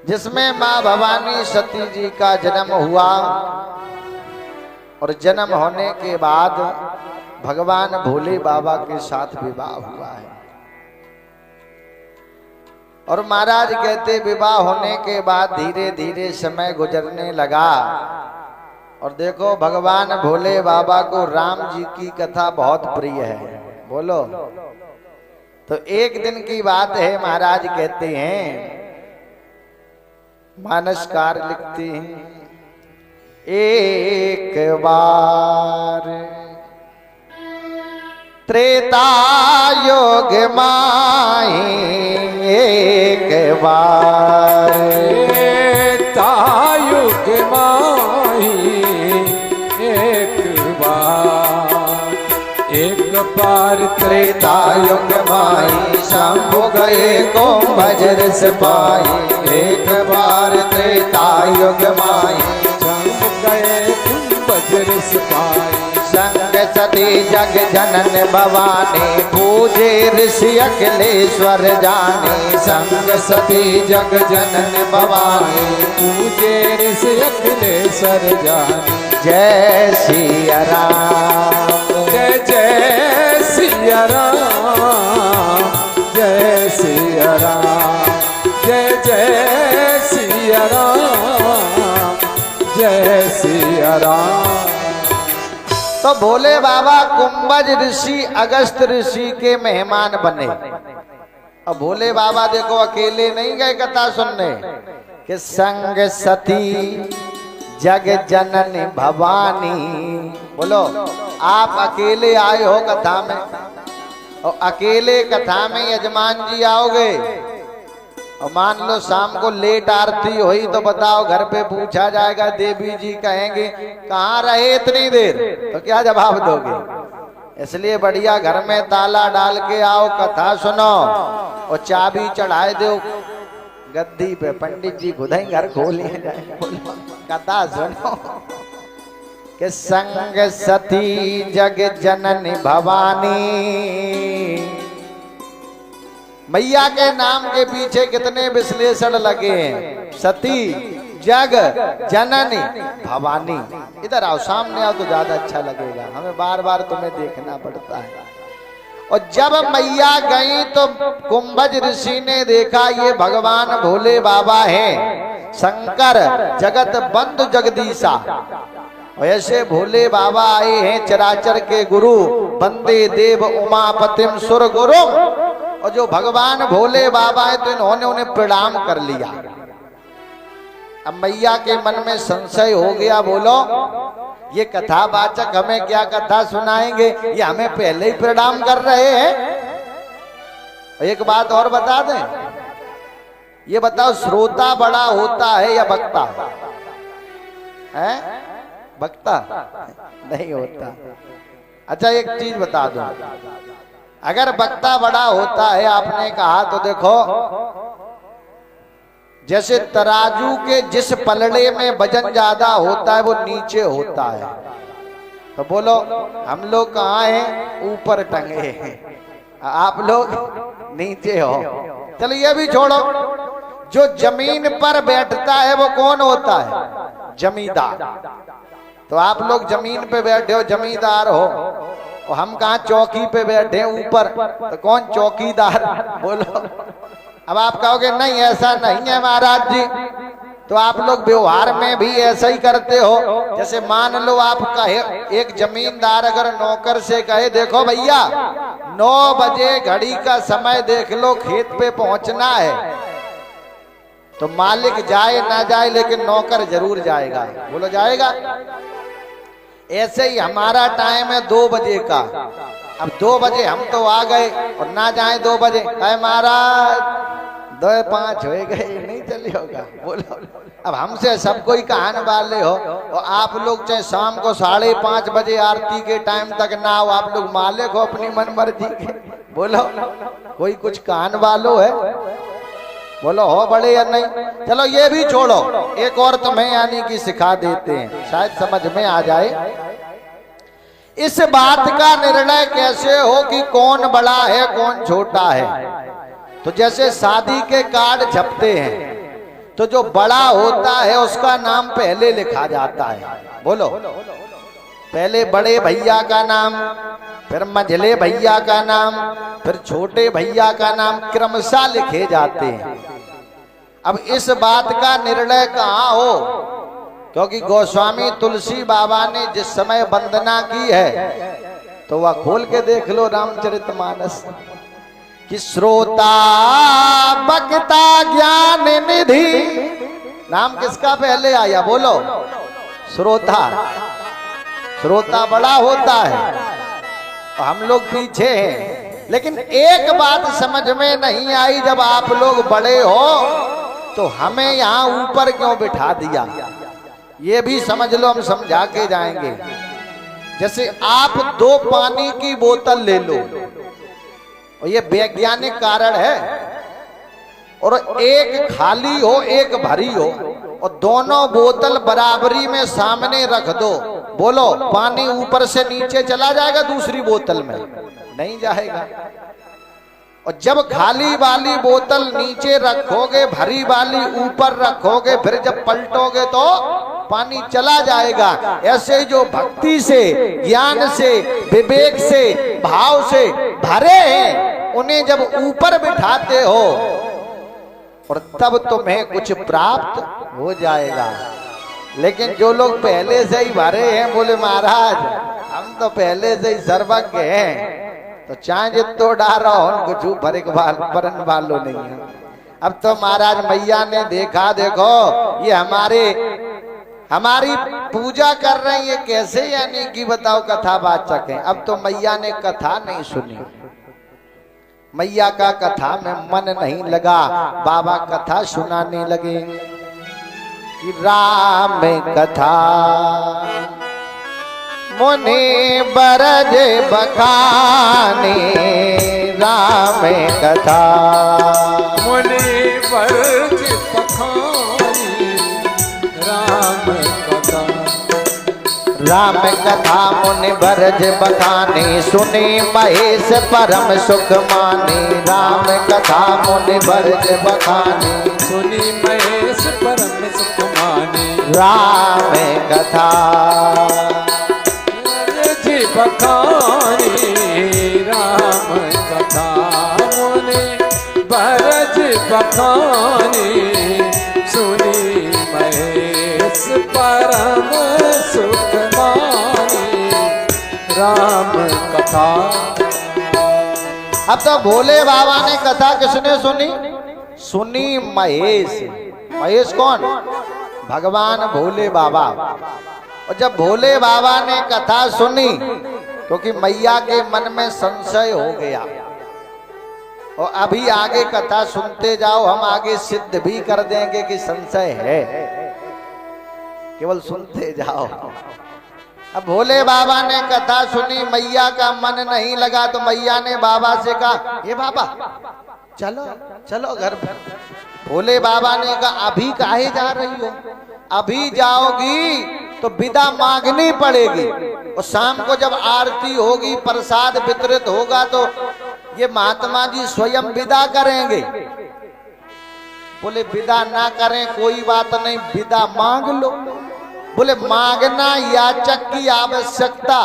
जिसमें माँ भवानी सती जी का जन्म हुआ और जन्म होने के बाद भगवान भोले बाबा के साथ विवाह हुआ है। और महाराज कहते विवाह होने के बाद धीरे धीरे समय गुजरने लगा और देखो भगवान भोले बाबा को राम जी की कथा बहुत प्रिय है। बोलो। तो एक दिन की बात है, महाराज कहते हैं, मानसकार लिखते हैं, एक बार त्रेता युग माही, एक बार त्रेता युग माही, एक बार त्रेता युग माही, शंभु गए कुंभज ऋषि पाई। एक बार त्रेता युग माही, शंभु गए कुंभज ऋषि पाई। संग सती जग जनन भवानी, पूजे ऋषि अखिलेश्वर जानी। संग सती जग जनन भवानी, पूजे ऋषि अखिलेश्वर जानी। जय सिया राम, जय जय सिया राम, जय सिया राम, जय जय सिया राम, जय सिया राम। तो भोले बाबा कुंभज ऋषि अगस्त ऋषि के मेहमान बने। अब भोले बाबा देखो अकेले नहीं गए कथा सुनने, कि संग सती जग जनन भवानी। बोलो, आप अकेले आए हो कथा में, और अकेले कथा में यजमान जी आओगे, और मान लो शाम को लेट आरती हुई तो बताओ, घर पे पूछा जाएगा, देवी जी कहेंगे कहाँ रहे इतनी देर, तो क्या जवाब दोगे? इसलिए बढ़िया घर में ताला डाल के आओ, कथा सुनो और चाबी चढ़ाए दो गद्दी पे, पंडित जी खुद ही घर खोलिए जाए, कथा सुनो। कि संग सती जग जनन भवानी। मैया के नाम के पीछे कितने विश्लेषण लगे हैं। सती जग जननी भवानी। इधर आओ, सामने आओ तो ज्यादा अच्छा लगेगा, हमें बार बार तुम्हें देखना पड़ता है। और जब मैया गई तो कुंभज ऋषि ने देखा ये भगवान भोले बाबा हैं, शंकर जगत बंधु जगदीशा। ऐसे भोले बाबा आए हैं चराचर के गुरु, वंदे देव उमापतिम सुर गुरु। और जो भगवान भोले बाबा है तो इन्होंने उन्हें प्रणाम कर लिया। अब मैया के मन में संशय हो गया, बोलो ये कथावाचक हमें क्या कथा सुनाएंगे, ये हमें पहले ही प्रणाम कर रहे हैं। एक बात और बता दें, ये बताओ श्रोता बड़ा होता है या वक्ता है? वक्ता नहीं होता। अच्छा एक चीज बता दो, अगर वक्ता बड़ा होता है आपने कहा, तो देखो जैसे तराजू के जिस पलड़े में वजन ज्यादा होता है वो नीचे होता है, तो बोलो हम लोग कहाँ हैं? ऊपर टंगे हैं, आप लोग नीचे हो। चलो ये भी छोड़ो, जो जमीन पर बैठता है वो कौन होता है? जमींदार। तो आप लोग जमीन पे बैठे हो, जमींदार हो, और हम कहाँ चौकी पे बैठे ऊपर, तो कौन चौकीदार? बोलो। अब आप कहोगे नहीं ऐसा नहीं है महाराज जी, तो आप लोग व्यवहार में भी ऐसा ही करते हो। जैसे मान लो आप कहे, एक जमींदार अगर नौकर से कहे देखो भैया 9 बजे घड़ी का समय देख लो, खेत पे पहुंचना है, तो मालिक जाए ना जाए लेकिन नौकर जरूर जाएगा। बोलो जाएगा। ऐसे ही हमारा टाइम है 2 बजे का। अब 2 बजे हम तो आ गए और ना जाए 2 बजे, अरे महाराज 2:05 हो गए, नहीं चली होगा। बोलो। अब हमसे सब कोई कहने वाले हो, और आप लोग चाहे शाम को 5:30 बजे आरती के टाइम तक ना हो, आप लोग मालिक हो अपनी मन मर्जी के। बोलो कोई कुछ कहने वालों है? बोलो हो बड़े या नहीं? चलो ये भी छोड़ो, एक और तुम्हें यानी कि सिखा देते हैं, शायद समझ में आ जाए। इस बात का निर्णय कैसे हो कि कौन बड़ा है कौन छोटा है? तो जैसे शादी के कार्ड छपते हैं, तो जो बड़ा होता है उसका नाम पहले लिखा जाता है। बोलो, पहले बड़े भैया का नाम, फिर मझले भैया का नाम, फिर छोटे भैया का नाम क्रमशः लिखे जाते हैं। अब इस बात का निर्णय कहाँ हो, क्योंकि गोस्वामी तुलसी बाबा ने जिस समय वंदना की है तो वह खोल के देख लो रामचरितमानस कि श्रोता वक्ता ज्ञान निधि। नाम किसका पहले आया? बोलो, श्रोता। श्रोता बड़ा होता है और हम लोग पीछे हैं। लेकिन एक बात समझ में नहीं आई, जब आप लोग बड़े हो तो हमें यहाँ ऊपर क्यों बिठा दिया? ये भी समझ लो, हम समझा के जाएंगे। जैसे आप 2 पानी की बोतल ले लो, और ये वैज्ञानिक कारण है, और एक खाली हो एक भरी हो, और दोनों बोतल बराबरी में सामने रख दो, बोलो पानी ऊपर से नीचे चला जाएगा दूसरी बोतल में? नहीं जाएगा। और जब खाली वाली बोतल नीचे रखोगे, भरी वाली ऊपर रखोगे, फिर जब पलटोगे तो पानी चला जाएगा। ऐसे ही जो भक्ति से, ज्ञान से, विवेक से, भाव से भरे हैं, उन्हें जब ऊपर बिठाते हो और तब तुम्हें कुछ प्राप्त हो जाएगा। लेकिन जो लोग पहले से ही भरे हैं, बोले महाराज हम तो पहले से ही सर्वज्ञ हैं, तो चाहे जितो डारो कुछ भरन वालों नहीं है। अब तो महाराज मैया ने देखा, देखो ये हमारी पूजा कर रहे हैं, ये कैसे, यानी कि बताओ कथावाचक हैं। अब तो मैया ने कथा नहीं सुनी, मैया का कथा में मन नहीं लगा, बाबा कथा सुनाने लगे कि राम कथा मुनि बरज बखाने, राम कथा मुनि बरज बखाने, राम कथा। राम कथा मुनि बरज बखाने, सुने महेश परम सुख माने। राम कथा मुनि बरज बखाने, सुनी महेश परम सुख माने। राम कथा बखानी, राम कथा मुनि बरज बखानी, सुनी महेश परम सुख मानी। राम कथा। अब तो भोले बाबा ने कथा किसने सुनी? सुनी महेश। महेश कौन? भगवान भोले बाबा। और जब भोले बाबा ने कथा सुनी, क्योंकि मैया के मन में संशय हो गया, और अभी आगे कथा सुनते जाओ, हम आगे सिद्ध भी कर देंगे कि संशय है, केवल सुनते जाओ। अब भोले बाबा ने कथा सुनी, मैया का मन नहीं लगा, तो मैया ने बाबा से कहा, ये बाबा चलो चलो घर पर। भोले बाबा ने कहा, अभी काहे जा रही हो? अभी जाओगी तो विदा मांगनी पड़ेगी, और शाम को जब आरती होगी, प्रसाद वितरित होगा, तो ये महात्मा जी स्वयं विदा करेंगे। बोले विदा ना करें कोई बात नहीं, विदा मांग लो। बोले मांगना याचक की आवश्यकता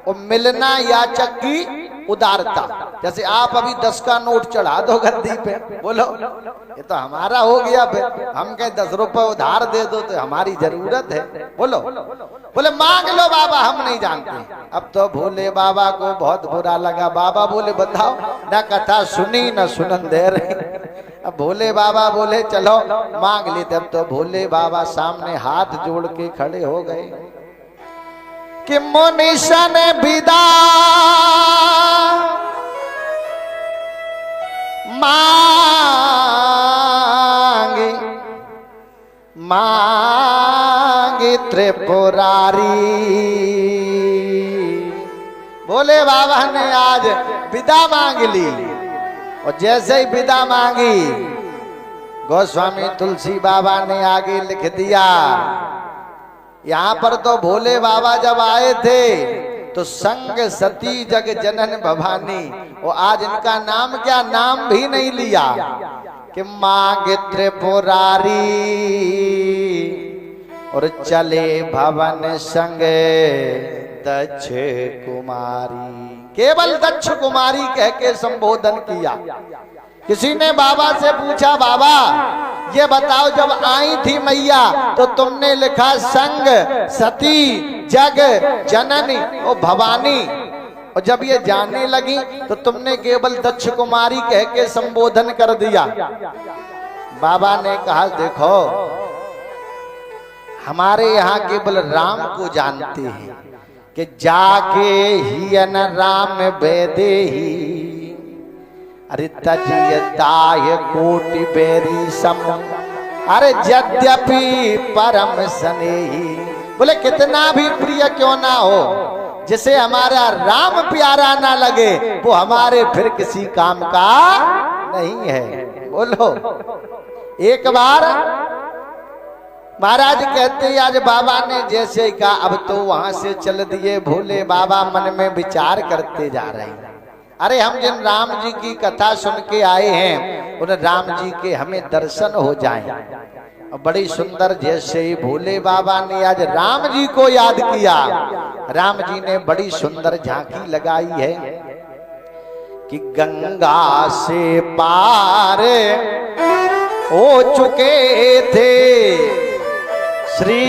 और मिलना याचक की उदारता। जैसे आप अभी 10 का नोट चढ़ा दो गद्दी पे, बोलो ये तो हमारा हो गया, फिर हम कहे 10 रुपए उधार दे दो तो हमारी जरूरत है, बोलो। बोले मांग लो बाबा, हम नहीं जानते। अब तो भोले बाबा को बहुत बुरा लगा। बाबा बोले बताओ, ना कथा सुनी ना सुनन दे रहे। अब भोले बाबा बोले चलो मांग लेते। अब तो भोले बाबा सामने हाथ जोड़ के खड़े हो गए कि मुनिषा ने विदा मांगी, मांगी त्रिपुरारी। भोले बाबा ने आज विदा मांग ली, और जैसे ही विदा मांगी, गोस्वामी तुलसी बाबा ने आगे लिख दिया। यहाँ पर तो भोले बाबा जब आए थे तो संग सती जग जनन भवानी, और आज इनका नाम क्या, नाम भी नहीं लिया। कि मांगे त्रिपुरारी और चले भवन संग दक्ष कुमारी। केवल दक्ष कुमारी कह के संबोधन किया। किसी ने बाबा से पूछा, बाबा ये बताओ जब आई थी मैया तो तुमने लिखा संग सती जग जननी और भवानी, और जब ये जाने लगी तो तुमने केवल दक्ष कुमारी कह के संबोधन कर दिया। बाबा ने कहा, देखो हमारे यहाँ केवल राम को जानते हैं कि जाके ही न राम बेदे ही, अरे तजियताय कोटि बेरी सम, अरे यद्यपि परम स्नेही। बोले कितना भी प्रिय क्यों ना हो, जिसे हमारा राम प्यारा ना लगे वो हमारे फिर किसी काम का नहीं है। बोलो एक बार महाराज कहते आज बाबा ने जैसे कहा अब तो वहां से चल दिए। भोले बाबा मन में विचार करते जा रहे हैं, अरे हम जिन राम जी की कथा सुन के आए हैं उन राम जी के हमें दर्शन हो जाएं। और बड़ी सुंदर जैसे ही भोले बाबा ने आज राम जी को याद किया, राम जी ने बड़ी सुंदर झांकी लगाई है कि गंगा से पार हो चुके थे श्री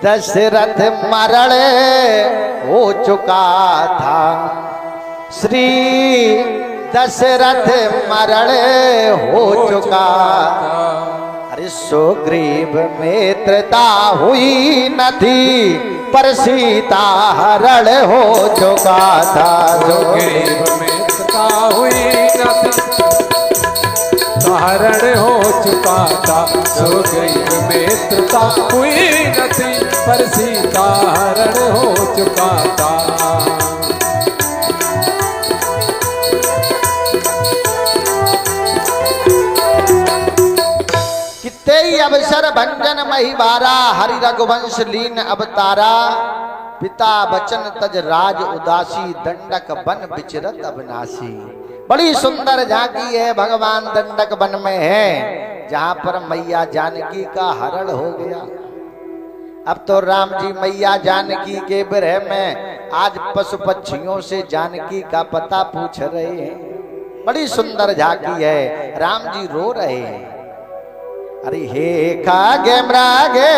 दशरथ, मरण हो चुका था श्री दशरथ, मरण हो चुका। अरे सुग्रीव मित्रता हुई न थी पर सीता हरण हो चुका था। सुग्रीव मित्रता हुई न थी हरण हो चुका था। सुग्रीव मित्रता हुई न थी पर सीता हरण हो चुका था। कितने अवसर भंजन महिबारा, हरि रघुवंश लीन अवतारा। पिता बचन तज राज उदासी, दंडक बन विचरत अविनाशी। बड़ी सुंदर झांकी है, भगवान दंडक वन में है जहां पर मैया जानकी का हरण हो गया। अब तो राम जी मैया जानकी के विरह में आज पशु पक्षियों से जानकी का पता पूछ रहे हैं। बड़ी सुंदर झांकी है, राम जी रो रहे हैं। अरे हे खागे मृगे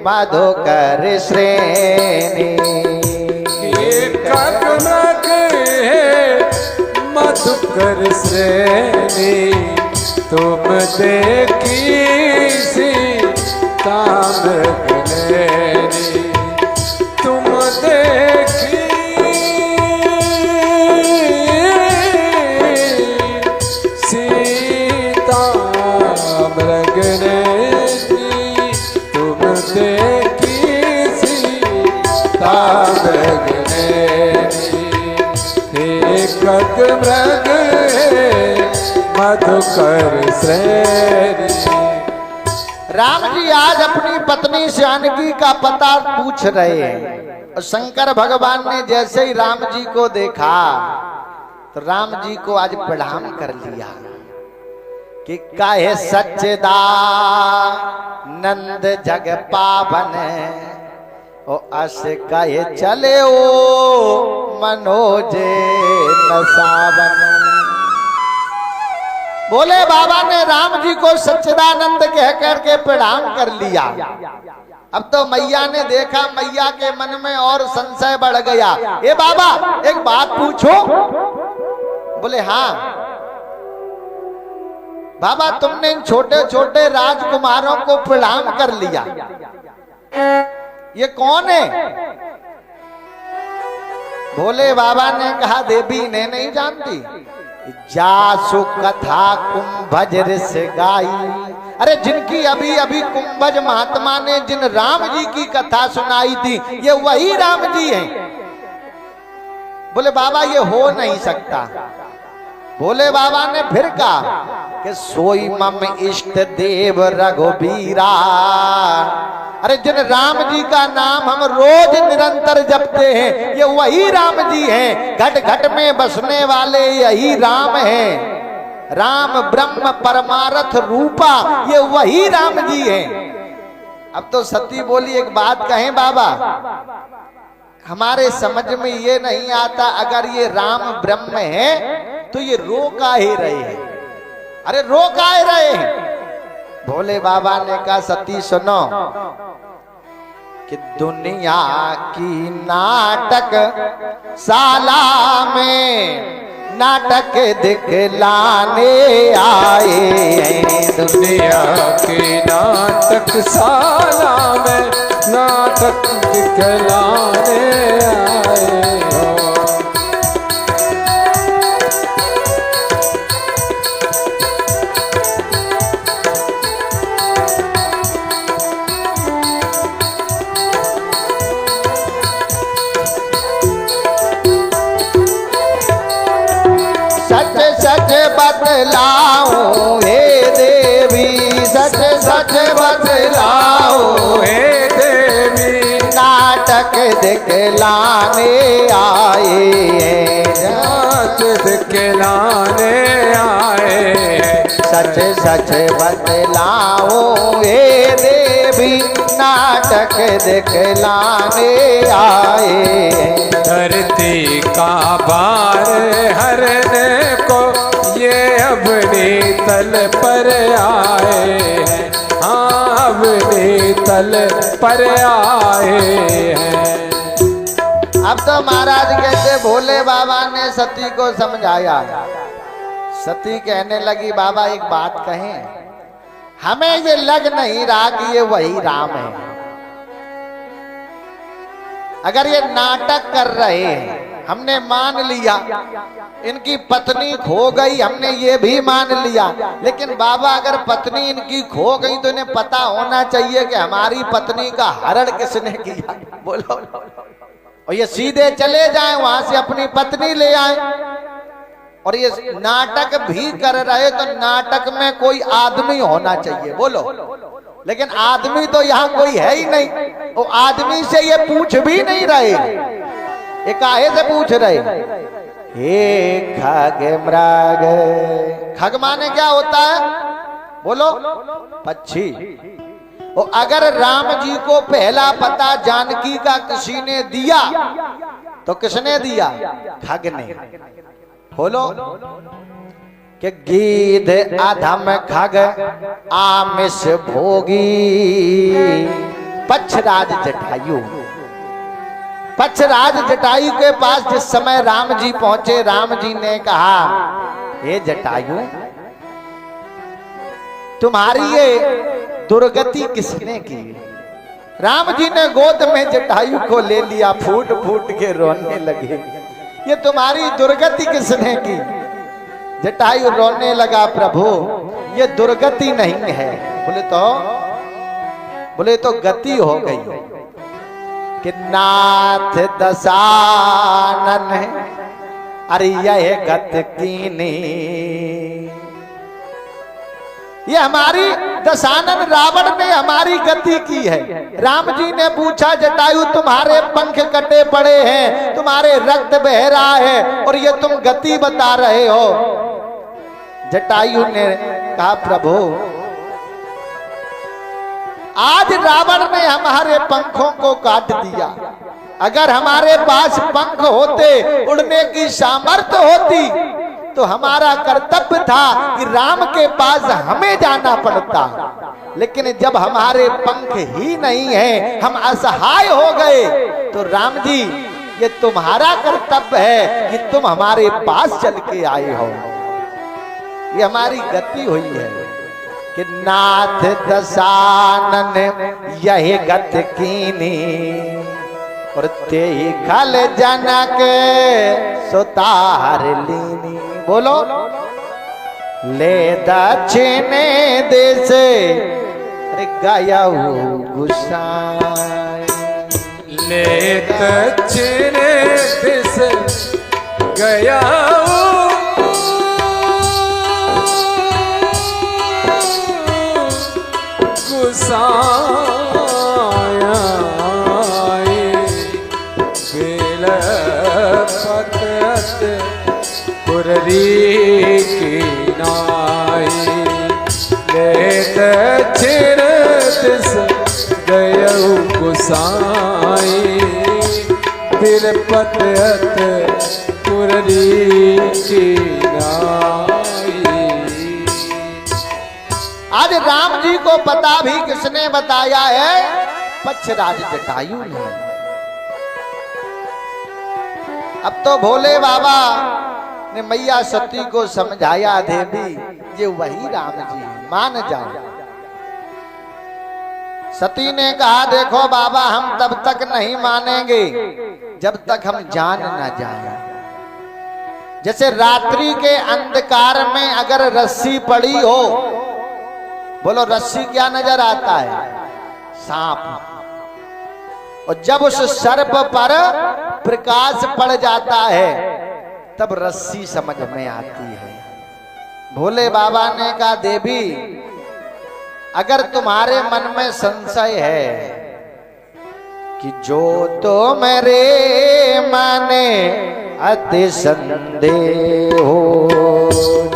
मधुकर श्रेणी, मधुकर श्रेणी तुम देखी सीता मृगनयनी। तुम देखी सीता मृगनयनी, तुम देखी सीता मृगनयनी। एक मृग मधुकर श्रेणी। राम जी आज अपनी पत्नी जानकी का पता पूछ रहे हैं। और शंकर भगवान ने जैसे ही राम जी को देखा तो राम जी को आज प्रणाम कर लिया कि काहे सच्चिदा नंद जग पावन, ओ अस कहे चले ओ मनोजे न सावन। बोले बाबा ने राम जी को सच्चिदानंद कह करके प्रणाम कर लिया। अब तो मैया ने देखा, मैया के मन में और संशय बढ़ गया। ए बाबा एक बात पूछो। बोले हाँ बाबा, तुमने इन छोटे छोटे राजकुमारों को प्रणाम कर लिया, ये कौन है? भोले बाबा ने कहा देवी ने नहीं जानती, जासु कथा कुंभज ऋष गाई। अरे जिनकी अभी अभी कुंभज महात्मा ने जिन राम जी की कथा सुनाई थी, ये वही राम जी हैं। बोले बाबा ये हो नहीं सकता। भोले बाबा ने फिर कहा कि सोई मम इष्ट देव रघुबीरा। अरे जिन राम जी का नाम हम रोज निरंतर जपते हैं, ये वही राम जी हैं। घट घट में बसने वाले यही राम हैं। राम ब्रह्म परमार्थ रूपा, ये वही राम जी हैं। अब तो सती बोली एक बात कहें बाबा, हमारे समझ में ये नहीं आता, अगर ये राम ब्रह्म है तो ये रो काहे रहे हैं? अरे रो काहे रहे हैं? भोले बाबा ने कहा सती सुनो कि दुनिया की नाटक शाला में नाटक दिखलाने आए हैं। दुनिया की नाटकशाला में नाटक दिखलाने आए हो। सच सच बतलाओ हे देवी, सच सच बतलाओ हे देवी, नाटक दिखलाने आए हैं। नाटक दिखलाने आए हैं। सच सच बतलाओ हे देवी, नाटक दिखलाने आए हैं। धरती का भार हरने को ये अपनी तल पर आए हैं। हाँ अपनी तल पर आए हैं। अब तो महाराज कहते भोले बाबा ने सती को समझाया। सती कहने लगी बाबा एक बात कहें, हमें ये लग नहीं रहा कि ये वही राम है। अगर ये नाटक कर रहे हैं, हमने मान लिया इनकी पत्नी खो गई, हमने ये भी मान लिया, लेकिन बाबा अगर पत्नी इनकी खो गई तो इन्हें पता होना चाहिए कि हमारी पत्नी का हरण किसने किया। बोलो, और ये सीधे चले जाएं वहां से अपनी पत्नी ले आए। और ये नाटक भी कर रहे तो नाटक में कोई आदमी होना चाहिए। बोलो, लेकिन आदमी तो यहाँ कोई है ही नहीं। वो आदमी से ये पूछ भी नहीं रहे, ये काहे से पूछ रहे? हे खग मृग, खग माने क्या होता है? बोलो, पक्षी। वो अगर राम जी को पहला पता जानकी का किसी ने दिया तो किसने दिया? खग ने। बोलो कि गीध अधम खग आमिष भोगी, पक्षराज जटायु। पक्षराज जटायु के पास जिस समय राम जी पहुंचे, राम जी ने कहा हे जटायु, तुम्हारी ये दुर्गति किसने की? राम जी ने गोद में जटायु को ले लिया, फूट फूट के रोने लगे। ये तुम्हारी दुर्गति किसने की? जटायु रोने लगा, प्रभु ये दुर्गति नहीं है। बोले तो गति हो गई कि नाथ दशानन है, अरे यह गत कीनी। ये हमारी दशानन रावण ने हमारी गति की है। राम जी ने पूछा जटायु तुम्हारे पंख कटे पड़े हैं, तुम्हारे रक्त बह रहा है और ये तुम गति बता रहे हो। जटायु ने कहा प्रभु आज रावण ने हमारे पंखों को काट दिया। अगर हमारे पास पंख होते, उड़ने की सामर्थ्य होती, तो हमारा कर्तव्य था कि राम के पास हमें जाना पड़ता। लेकिन जब हमारे पंख ही नहीं है, हम असहाय हो गए, तो राम जी ये तुम्हारा कर्तव्य है कि तुम हमारे पास चल के आए हो। ये हमारी गति हुई है कि नाथ दशानन यही गत कीनी, और ते खल जनक सुतार लीनी। बोलो, ले दक्षिणे देश गया गुसाई, ले दक्षिणे देश गया गुसाया, बेल पतत पुररी की ना। गोसाई बिरपत अत पुररी की नाई। आज राम जी को पता भी किसने बताया है? पक्षराज जटायु ने। अब तो भोले बाबा ने मैया सती को समझाया, देवी ये वही राम जी है, मान जाओ। सती ने कहा, देखो बाबा हम तब तक नहीं मानेंगे जब तक हम जान न जाएं। जैसे रात्रि के अंधकार में अगर रस्सी पड़ी हो, बोलो रस्सी क्या नजर आता है? सांप। और जब उस सर्प पर प्रकाश पड़ जाता है तब रस्सी समझ में आती है। भोले बाबा ने कहा, देवी अगर तुम्हारे मन में संशय है कि जो तो मेरे माने अति संदेह हो,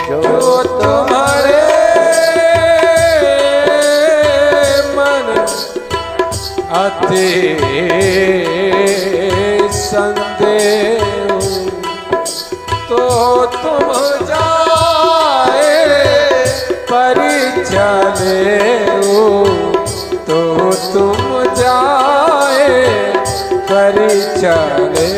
जो तुम्हारे मन अति संदेह तो तुम जाए परीक्षा ले, तो तुम जाए परीक्षा ले।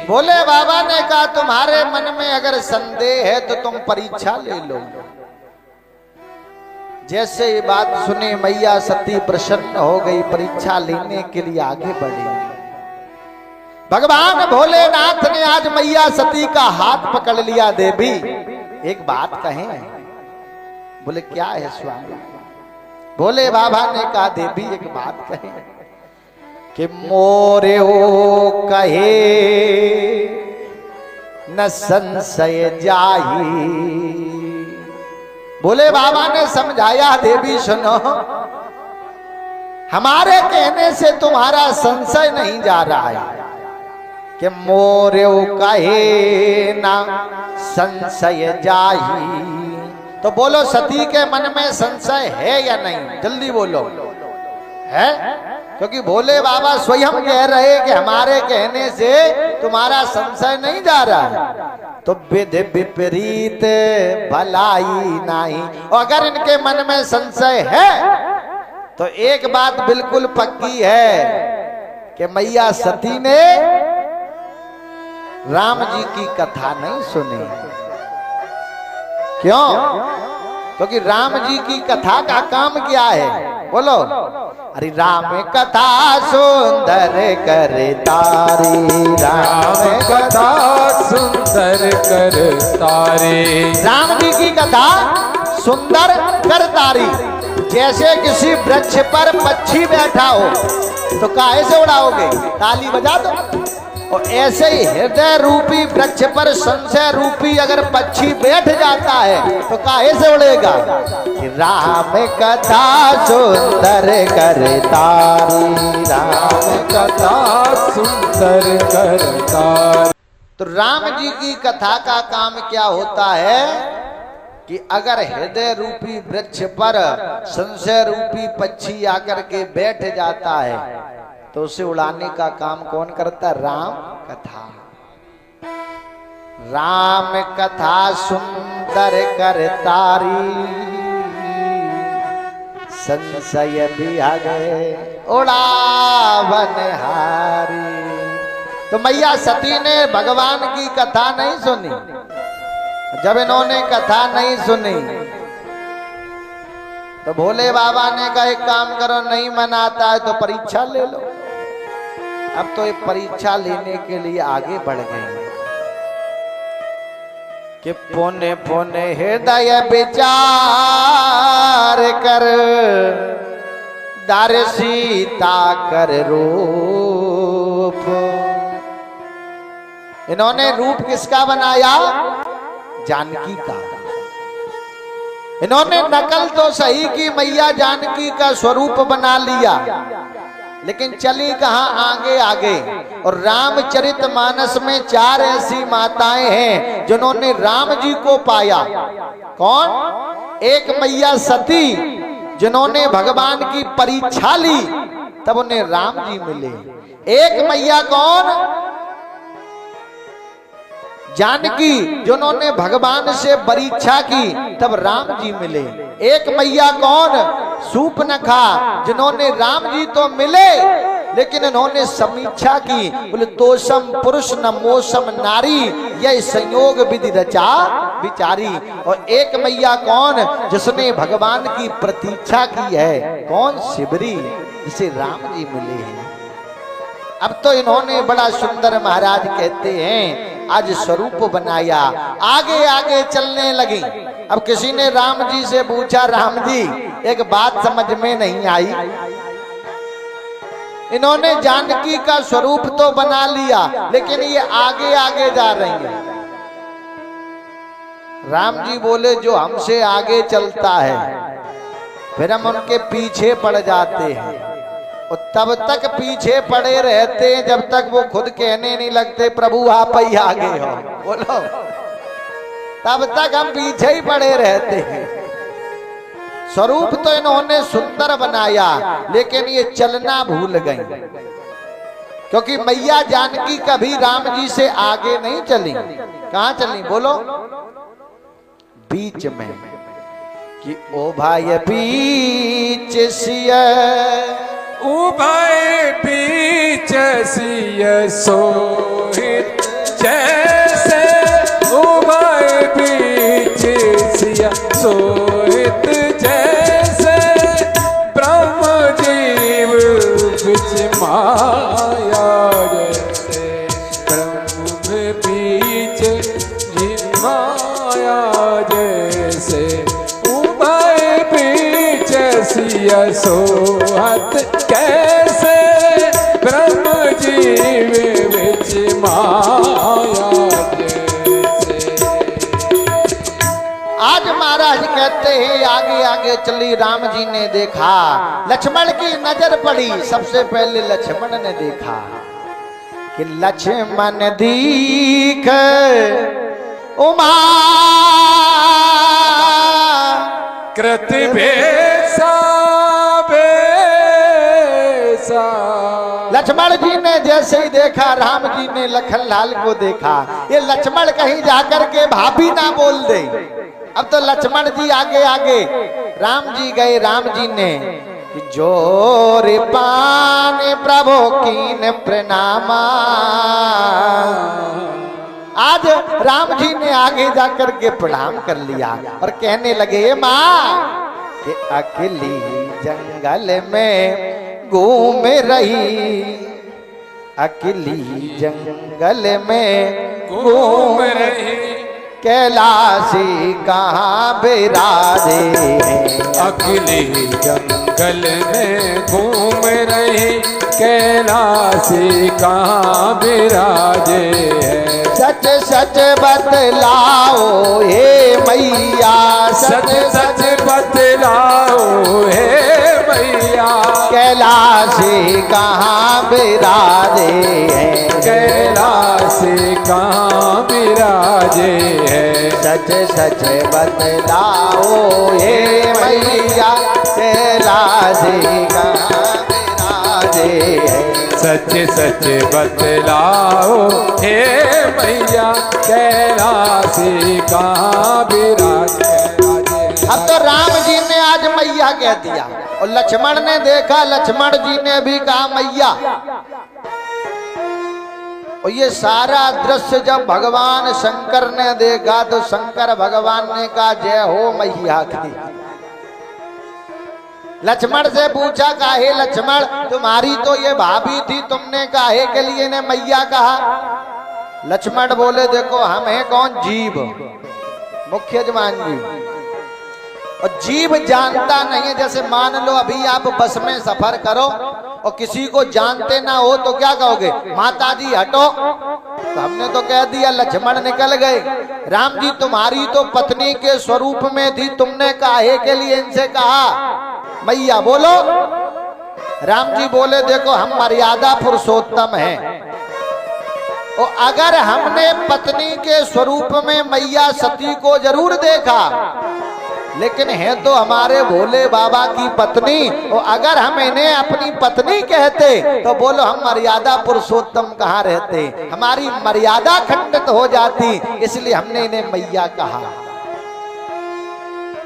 भोले बाबा ने कहा, तुम्हारे मन में अगर संदेह है तो तुम परीक्षा ले लो। जैसे ये बात सुनी मैया सती प्रसन्न हो गई, परीक्षा लेने के लिए आगे बढ़ी। भगवान भोलेनाथ ने आज मैया सती का हाथ पकड़ लिया। देवी एक बात कहें? बोले क्या है स्वामी? भोले बाबा ने कहा, देवी एक बात कहें कि मोरे ओ कहे न संशय जाही। भोले बाबा ने समझाया, देवी सुनो, हमारे कहने से तुम्हारा संशय नहीं जा रहा है कि मोरेओ कहे ना संशय जाही। तो बोलो सती के मन में संशय है या नहीं? जल्दी बोलो। है? क्योंकि भोले बाबा स्वयं कह रहे कि हमारे कहने से तुम्हारा संशय नहीं जा रहा है। तो विधि विपरीत भलाई नहीं। और अगर इनके मन में संशय है तो एक बात बिल्कुल पक्की है कि मैया सती ने राम जी की कथा नहीं सुनी। क्यों? क्योंकि राम जी की कथा का काम क्या है? बोलो। अरे राम कथा सुंदर कर तारी, राम कथा सुंदर कर तारी। राम जी की कथा सुंदर कर तारी। जैसे किसी वृक्ष पर पक्षी बैठा हो तो काहे से उड़ाओगे? ताली बजा दो। और ऐसे ही हृदय रूपी वृक्ष पर संशय रूपी अगर पक्षी बैठ जाता है तो काहे से उड़ेगा? राम कथा सुंदर कर तारी, राम कथा सुंदर कर तारी। तो राम जी की कथा का काम क्या होता है कि अगर हृदय रूपी वृक्ष पर संशय रूपी पक्षी आकर के बैठ जाता है तो उसे उड़ाने का काम कौन करता है? राम कथा। राम कथा सुंदर कर तारी, संशय बिहगे उड़ावन हारी। तो मैया सती ने भगवान की कथा नहीं सुनी। जब इन्होंने कथा नहीं सुनी तो भोले बाबा ने कहा, एक काम करो, नहीं मनाता है तो परीक्षा ले लो। अब तो ये परीक्षा लेने के लिए आगे बढ़ गए कि पुण्य पुण्य हृदय विचार कर, दार सीता कर रूप। इन्होंने रूप किसका बनाया? जानकी का। इन्होंने नकल तो सही की, मैया जानकी का स्वरूप बना लिया, लेकिन चली कहां? आगे आगे। और रामचरितमानस में 4 ऐसी माताएं हैं जिन्होंने राम जी को पाया। कौन? एक मैया सती जिन्होंने भगवान की परीक्षा ली तब उन्हें राम जी मिले। एक मैया कौन? जानकी, जिन्होंने भगवान से परीक्षा की तब राम जी मिले। एक मैया कौन? सूपनखा, जिन्होंने राम जी तो मिले लेकिन इन्होंने समीक्षा की, बोले तोषम पुरुष न मोसम नारी, यह संयोग विधि रचा विचारी। और एक मैया कौन? जिसने भगवान की प्रतीक्षा की है। कौन? शिवरी, जिसे राम जी मिले हैं। अब तो इन्होंने बड़ा सुंदर महाराज कहते हैं आज स्वरूप बनाया, आगे आगे चलने लगी। अब किसी ने राम जी से पूछा, राम जी एक बात समझ में नहीं आई, इन्होंने जानकी का स्वरूप तो बना लिया लेकिन ये आगे आगे जा रही है। राम जी बोले जो हमसे आगे चलता है फिर हम उनके पीछे पड़ जाते हैं, और तब तक पीछे पड़े रहते हैं जब तक वो खुद कहने नहीं लगते प्रभु आप ही आगे हो। बोलो, तब तक हम पीछे ही पड़े रहते हैं। स्वरूप तो इन्होंने सुंदर बनाया लेकिन ये चलना भूल गई, क्योंकि मैया जानकी कभी राम जी से आगे नहीं चली। कहां चली? बोलो, बीच में। कि ओ भाई बीच सिया, उभय बीच सिय सोहित जैसे, उभय बीच सिय सोहित जैसे, ब्रह्म जीव बिच माया जैसे, ब्रह्म बीच जीव माया जैसे, उभय बीच सिय सोहत कैसे, ब्रह्म जीव बिच माया जैसे। आज महाराज कहते हैं आगे आगे चली, राम जी ने देखा, लक्ष्मण की नजर पड़ी। सबसे पहले लक्ष्मण ने देखा कि लक्ष्मण दीख उमा कृत भेसा बेसा। लक्ष्मण जी ने जैसे ही देखा, राम जी ने लखन लाल को देखा। ये लक्ष्मण कहीं जाकर के भाभी ना बोल दे। अब तो लक्ष्मण जी आगे आगे, राम जी गए। राम जी ने जोर पान प्रभु कीन प्रणामा। आज राम जी ने आगे जाकर के प्रणाम कर लिया और कहने लगे, माँ कि अकेली जंगल में घूम रही, अकेली जंगल में घूम रही, कैलाशी कहाँ बिराजे हैं। अकेली जंगल में घूम रही, कैलाशी कहाँ बिराजे हैं। सच सच बतलाओ हे मैया, सच सच बतलाओ हे मैया, कैलाशी कहाँ बिराजे हैं। कैलाशी कहाँ बिराजे हैं। सच सच बतलाओ हे मैया, कैलाशी कहाँ बिराजे हैं। सच सच बतलाओ हे मैया, कैलाशी कहाँ बिराजे। अब तो राम जी ने आज मैया कह दिया और लक्ष्मण ने देखा, लक्ष्मण जी ने भी कहा मैया। और ये सारा दृश्य जब भगवान शंकर ने देखा तो शंकर भगवान ने कहा जय हो मैया की। लक्ष्मण से पूछा, काहे लक्ष्मण तुम्हारी तो ये भाभी थी, तुमने काहे के लिए ने मैया कहा? लक्ष्मण बोले देखो हम हैं कौन? जीव, मुख्य जमान जी। और जीव जानता नहीं है। जैसे मान लो अभी आप बस में सफर करो और किसी को जानते ना हो तो क्या कहोगे? माता जी हटो। तो हमने तो कह दिया, लक्ष्मण निकल गए। राम जी तुम्हारी तो पत्नी के स्वरूप में थी, तुमने काहे के लिए इनसे कहा मैया? बोलो। राम जी बोले देखो हम मर्यादा पुरुषोत्तम हैं, और अगर हमने पत्नी के स्वरूप में मैया सती को जरूर देखा लेकिन है तो हमारे भोले बाबा की पत्नी। और अगर हम इन्हें अपनी पत्नी कहते तो बोलो हम मर्यादा पुरुषोत्तम कहाँ रहते, हमारी मर्यादा खंडित हो जाती, इसलिए हमने इन्हें मैया कहा।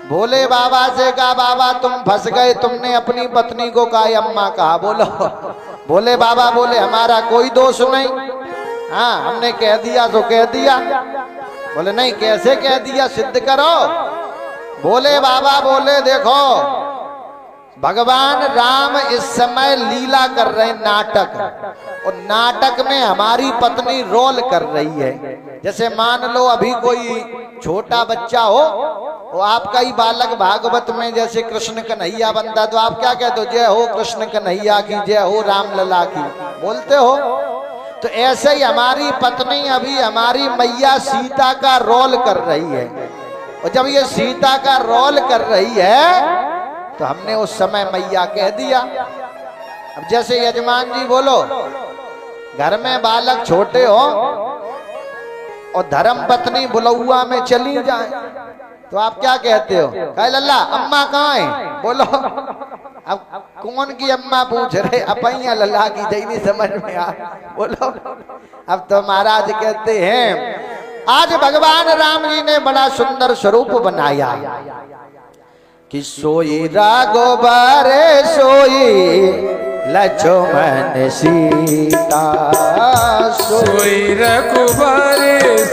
भोले बाबा से कहा बाबा तुम फंस गए, तुमने अपनी पत्नी को कहा अम्मा कहा। बोलो भोले बाबा बोले हमारा कोई दोष नहीं, हाँ हमने कह दिया तो कह दिया। बोले नहीं कैसे कह दिया, सिद्ध करो। भोले बाबा बोले देखो भगवान राम इस समय लीला कर रहे हैं, नाटक, और नाटक में हमारी पत्नी रोल कर रही है। जैसे मान लो अभी कोई छोटा बच्चा हो, वो आपका ही बालक भागवत में जैसे कृष्ण कन्हैया बनता तो आप क्या कहते हो, जय हो कृष्ण कन्हैया की, जय हो राम लला की, बोलते हो। तो ऐसे ही हमारी पत्नी अभी हमारी मैया सीता का रोल कर रही है, और जब ये सीता का रोल कर रही है तो हमने उस समय मैया कह दिया। अब जैसे यजमान जी बोलो घर में बालक छोटे हो और धर्म पत्नी बुलौआ में चली जाए तो आप क्या कहते हो, कहे लल्ला अम्मा कहाँ है, बोलो। अब कौन की अम्मा पूछ रहे, अपैया लल्ला की, जई नहीं समझ में आ, बोलो। अब तो महाराज कहते हैं आज भगवान राम जी ने बड़ा सुंदर स्वरूप बनाया कि सोई राघोबर सोई लक्ष्मण सीता, सोई रघुबर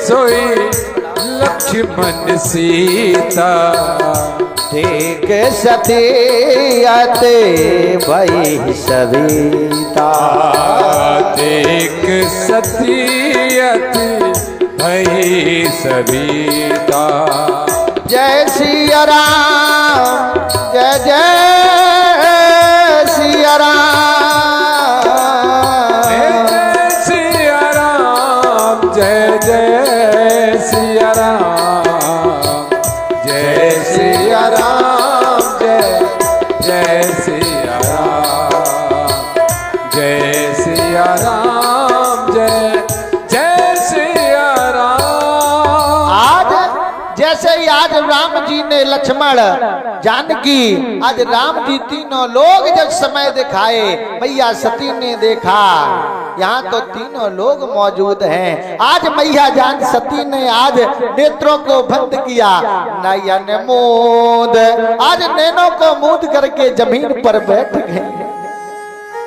सोई लक्ष्मण सीता, देख सतियते भई सविता, देख सतियत भई सविता। जय सिया राम जय जय सिया राम, जय सिया राम जय जय सिया राम, जय सिया राम जय जय सिया राम, जय सिया राम जय जय सिया राम। आज जैसे ही आज राम जी ने लक्ष्मण जानकी, आज राम जी तीनों लोग जब समय दिखाए, मैया सती ने देखा, यहाँ तो तीनों लोग मौजूद हैं। आज मैया जान सती ने आज नेत्रों को बंद किया, नयन मूंद, आज नैनों को मूंद करके जमीन पर बैठ गए।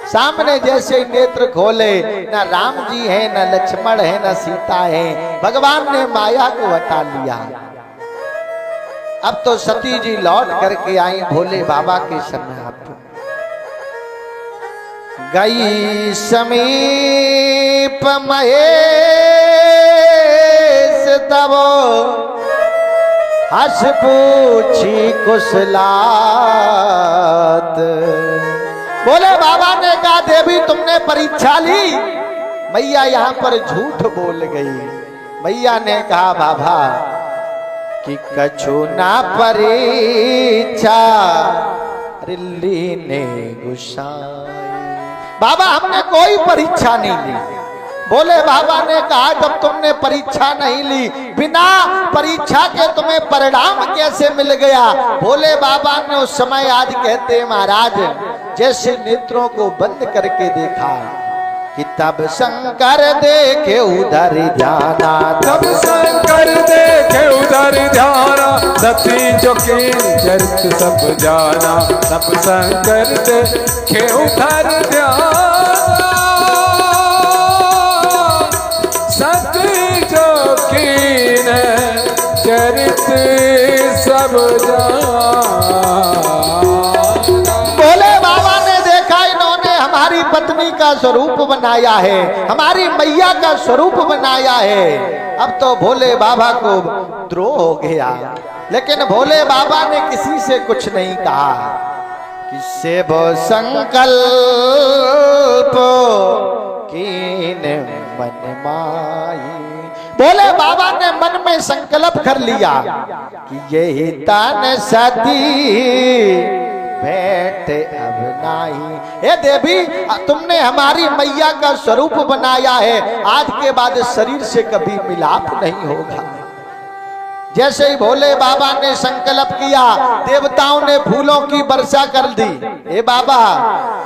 सामने जैसे ही नेत्र खोले, ना राम जी है, ना लक्ष्मण है, ना सीता है, भगवान ने माया को हटा लिया। अब तो सती जी लौट करके आई भोले बाबा के सन्निधान। गई समीप महेश तब हंस पूछी कुशलात। बोले बाबा ने कहा देवी तुमने परीक्षा ली, मैया यहाँ पर झूठ बोल गई। मैया ने कहा बाबा कि कछु ना परीक्षा रिल्ली ने गुसाई। बाबा हमने कोई परीक्षा नहीं ली। बोले बाबा ने कहा जब तुमने परीक्षा नहीं ली, बिना परीक्षा के तुम्हें परिणाम कैसे मिल गया। भोले बाबा ने उस समय आज कहते महाराज जैसे नेत्रों को बंद करके देखा कि तब शंकर देखे उधर जाना, तब शंकर देखे उधर ध्याना, सती जो की चरित सब जाना, तब शंकर देखे उधर ध्याना, सती जो की चरित सब जाना। पत्नी का स्वरूप बनाया है, हमारी मैया का स्वरूप बनाया है। अब तो भोले बाबा को द्रोह हो गया, लेकिन भोले बाबा ने किसी से कुछ नहीं कहा। किससे वो संकल्प कीन मन माई। भोले बाबा ने मन में संकल्प कर लिया कि यही तन सती भेंट अब नाही। हे देवी तुमने हमारी मैया का स्वरूप बनाया है, आज के बाद शरीर से कभी मिलाप नहीं होगा। जैसे ही भोले बाबा ने संकल्प किया, देवताओं ने फूलों की वर्षा कर दी। हे बाबा,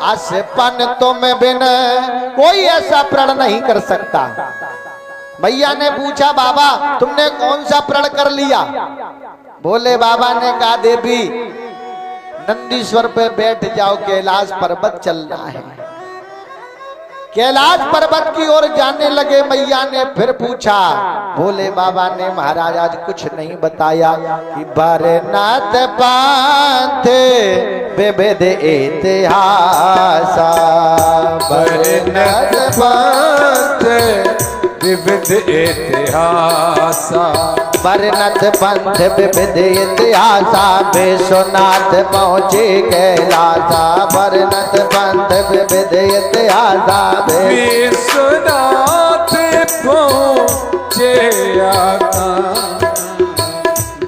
आज से पन तुम बिन कोई ऐसा प्रण नहीं कर सकता। भैया ने पूछा, बाबा तुमने कौन सा प्रण कर लिया? भोले बाबा ने कहा, देवी नंदीश्वर पे बैठ जाओ, कैलाश पर्वत चलना है। कैलाश पर्वत की ओर जाने लगे। मैया ने फिर पूछा, भोले बाबा ने महाराज आज कुछ नहीं बताया कि बरनाथ पंथ विविध इतिहास, बरनाथ पंथ विविध इतिहास, बरनाथ पंथ विविध इतिहास, विश्वनाथ पहुँचे कैलासा, बरनाथ पंथ विविध इतिहास, विश्वनाथ पहुँचे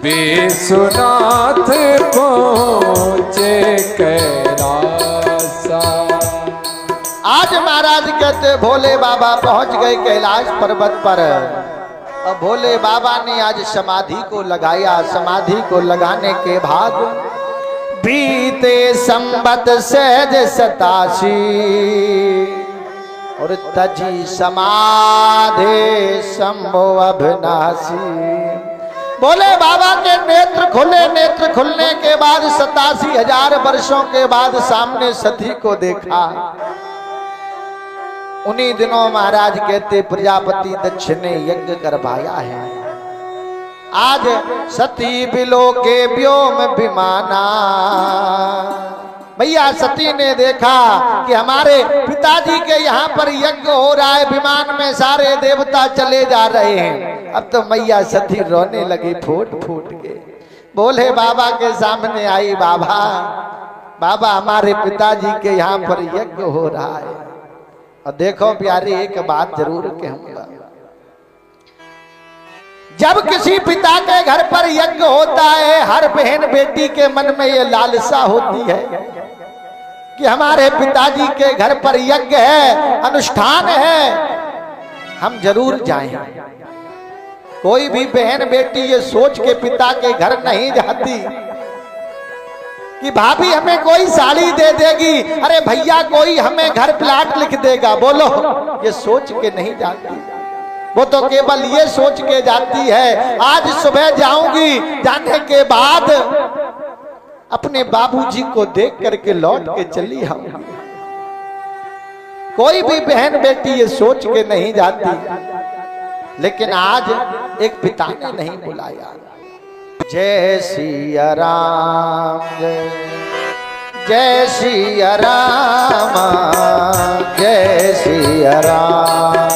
विश्वनाथ पहुँचे कैलासा। आज महाराज कहते भोले बाबा पहुंच गए कैलाश पर्वत पर। और भोले बाबा ने आज समाधि को लगाया। समाधि को लगाने के बाद बीते संबत सहज 87 और तजी समाधि शंभो अभिनाशी। भोले बाबा के नेत्र खुले। नेत्र खुलने के बाद 87,000 वर्षों के बाद सामने सती को देखा। उन्हीं दिनों महाराज कहते प्रजापति दक्ष ने यज्ञ करवाया है। आज सती बिलो के व्योम विमाना। भैया सती ने देखा कि हमारे पिताजी के यहाँ पर यज्ञ हो रहा है, विमान में सारे देवता चले जा रहे हैं। अब तो मैया सती रोने लगी फूट फूट के। भोले बाबा के सामने आई, बाबा बाबा हमारे पिताजी के यहाँ पर यज्ञ हो रहा है। और देखो प्यारी, एक बात जरूर कहूंगा, जब किसी पिता के घर पर यज्ञ होता है, हर बहन बेटी के मन में ये लालसा होती है कि हमारे पिताजी के घर पर यज्ञ है, अनुष्ठान है, हम जरूर जाएं। कोई भी बहन बेटी ये सोच के पिता के घर नहीं जाती कि भाभी हमें कोई साड़ी दे देगी, अरे भैया कोई हमें घर प्लाट लिख देगा। बोलो, ये सोच के नहीं जाती। वो तो केवल ये सोच के जाती है, आज सुबह जाऊंगी, जाने के बाद अपने बाबूजी को देख करके लौट के चली आऊंगी। कोई भी बहन बेटी ये सोच के नहीं जाती। लेकिन आज एक पिता ने नहीं बुलाया। जय सिया राम, जय सिया राम, जय सिया राम।